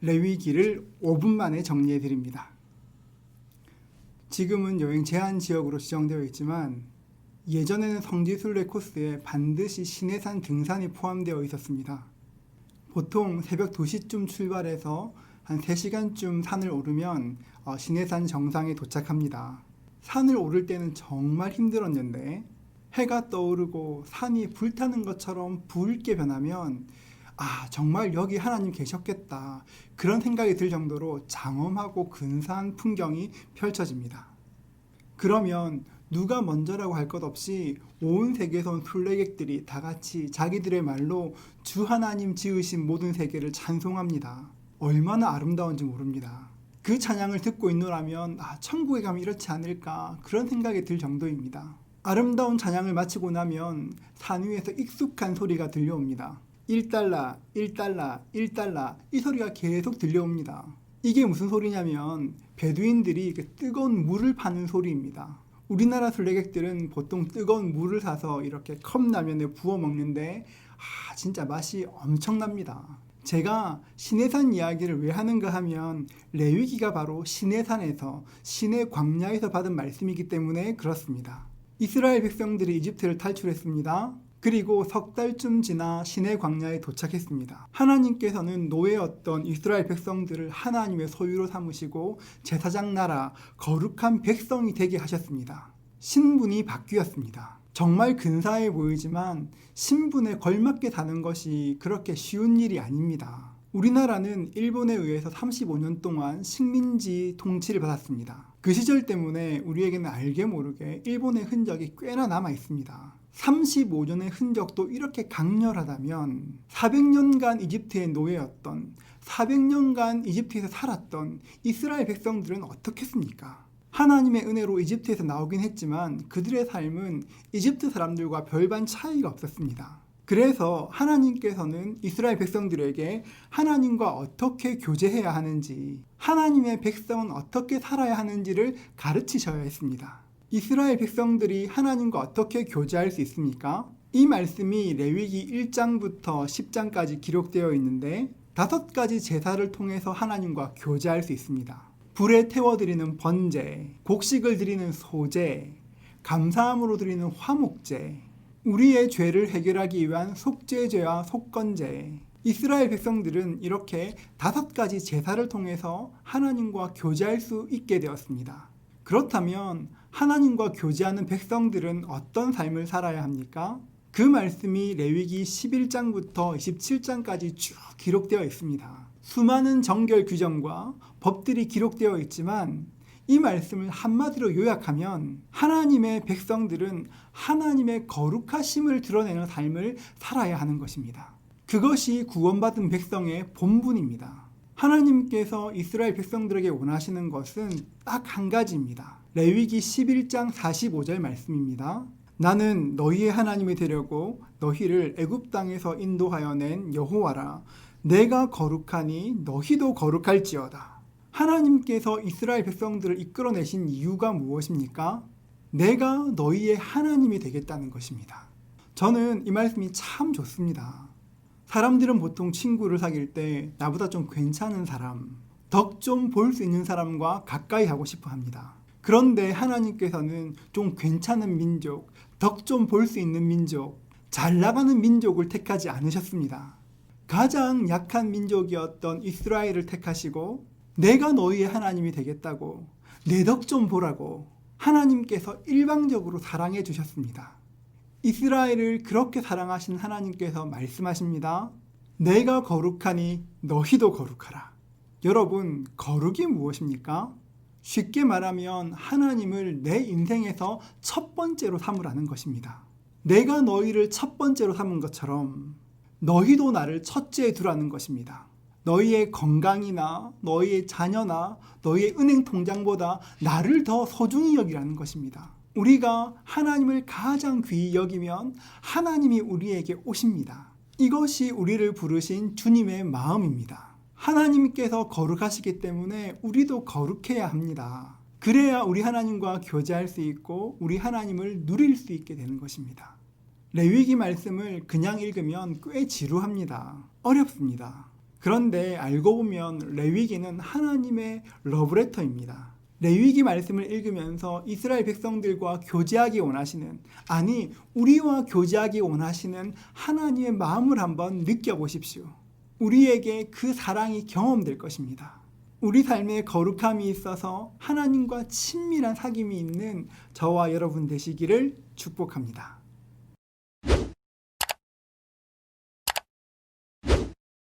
레위기를 5분 만에 정리해 드립니다. 지금은 여행 제한 지역으로 지정되어 있지만 예전에는 성지순례 코스에 반드시 시내산 등산이 포함되어 있었습니다. 보통 새벽 2시쯤 출발해서 한 3시간쯤 산을 오르면 시내산 정상에 도착합니다. 산을 오를 때는 정말 힘들었는데 해가 떠오르고 산이 불타는 것처럼 붉게 변하면 정말 여기 하나님 계셨겠다, 그런 생각이 들 정도로 장엄하고 근사한 풍경이 펼쳐집니다. 그러면 누가 먼저라고 할 것 없이 온 세계에서 온 순례객들이 다 같이 자기들의 말로 주 하나님 지으신 모든 세계를 찬송합니다. 얼마나 아름다운지 모릅니다. 그 찬양을 듣고 있노라면 천국에 가면 이렇지 않을까, 그런 생각이 들 정도입니다. 아름다운 찬양을 마치고 나면 산 위에서 익숙한 소리가 들려옵니다. 1달러, 1달러, 1달러, 이 소리가 계속 들려옵니다. 이게 무슨 소리냐면 베두인들이 뜨거운 물을 파는 소리입니다. 우리나라 순례객들은 보통 뜨거운 물을 사서 이렇게 컵라면에 부어 먹는데 진짜 맛이 엄청납니다. 제가 시내산 이야기를 왜 하는가 하면 레위기가 바로 시내산에서, 시내 광야에서 받은 말씀이기 때문에 그렇습니다. 이스라엘 백성들이 이집트를 탈출했습니다. 그리고 석 달쯤 지나 시내 광야에 도착했습니다. 하나님께서는 노예였던 이스라엘 백성들을 하나님의 소유로 삼으시고 제사장 나라, 거룩한 백성이 되게 하셨습니다. 신분이 바뀌었습니다. 정말 근사해 보이지만 신분에 걸맞게 사는 것이 그렇게 쉬운 일이 아닙니다. 우리나라는 일본에 의해서 35년 동안 식민지 통치를 받았습니다. 그 시절 때문에 우리에게는 알게 모르게 일본의 흔적이 꽤나 남아 있습니다. 35년의 흔적도 이렇게 강렬하다면 400년간 이집트의 노예였던, 400년간 이집트에서 살았던 이스라엘 백성들은 어떻겠습니까? 하나님의 은혜로 이집트에서 나오긴 했지만 그들의 삶은 이집트 사람들과 별반 차이가 없었습니다. 그래서 하나님께서는 이스라엘 백성들에게 하나님과 어떻게 교제해야 하는지, 하나님의 백성은 어떻게 살아야 하는지를 가르치셔야 했습니다. 이스라엘 백성들이 하나님과 어떻게 교제할 수 있습니까? 이 말씀이 레위기 1장부터 10장까지 기록되어 있는데 5가지 제사를 통해서 하나님과 교제할 수 있습니다. 불에 태워드리는 번제, 곡식을 드리는 소제, 감사함으로 드리는 화목제, 우리의 죄를 해결하기 위한 속죄제와 속건제. 이스라엘 백성들은 이렇게 5가지 제사를 통해서 하나님과 교제할 수 있게 되었습니다. 그렇다면 하나님과 교제하는 백성들은 어떤 삶을 살아야 합니까? 그 말씀이 레위기 11장부터 27장까지 쭉 기록되어 있습니다. 수많은 정결 규정과 법들이 기록되어 있지만 이 말씀을 한마디로 요약하면 하나님의 백성들은 하나님의 거룩하심을 드러내는 삶을 살아야 하는 것입니다. 그것이 구원받은 백성의 본분입니다. 하나님께서 이스라엘 백성들에게 원하시는 것은 딱 한 가지입니다. 레위기 11장 45절 말씀입니다. 나는 너희의 하나님이 되려고 너희를 애굽 땅에서 인도하여 낸 여호와라. 내가 거룩하니 너희도 거룩할지어다. 하나님께서 이스라엘 백성들을 이끌어내신 이유가 무엇입니까? 내가 너희의 하나님이 되겠다는 것입니다. 저는 이 말씀이 참 좋습니다. 사람들은 보통 친구를 사귈 때 나보다 좀 괜찮은 사람, 덕 좀 볼 수 있는 사람과 가까이 하고 싶어 합니다. 그런데 하나님께서는 좀 괜찮은 민족, 덕 좀 볼 수 있는 민족, 잘 나가는 민족을 택하지 않으셨습니다. 가장 약한 민족이었던 이스라엘을 택하시고 내가 너희의 하나님이 되겠다고, 내 덕 좀 보라고 하나님께서 일방적으로 사랑해 주셨습니다. 이스라엘을 그렇게 사랑하신 하나님께서 말씀하십니다. 내가 거룩하니 너희도 거룩하라. 여러분, 거룩이 무엇입니까? 쉽게 말하면 하나님을 내 인생에서 첫 번째로 삼으라는 것입니다. 내가 너희를 첫 번째로 삼은 것처럼 너희도 나를 첫째에 두라는 것입니다. 너희의 건강이나 너희의 자녀나 너희의 은행 통장보다 나를 더 소중히 여기라는 것입니다. 우리가 하나님을 가장 귀히 여기면 하나님이 우리에게 오십니다. 이것이 우리를 부르신 주님의 마음입니다. 하나님께서 거룩하시기 때문에 우리도 거룩해야 합니다. 그래야 우리 하나님과 교제할 수 있고 우리 하나님을 누릴 수 있게 되는 것입니다. 레위기 말씀을 그냥 읽으면 꽤 지루합니다. 어렵습니다. 그런데 알고 보면 레위기는 하나님의 러브레터입니다. 레위기 말씀을 읽으면서 이스라엘 백성들과 교제하기 원하시는, 아니 우리와 교제하기 원하시는 하나님의 마음을 한번 느껴보십시오. 우리에게 그 사랑이 경험될 것입니다. 우리 삶에 거룩함이 있어서 하나님과 친밀한 사귐이 있는 저와 여러분 되시기를 축복합니다.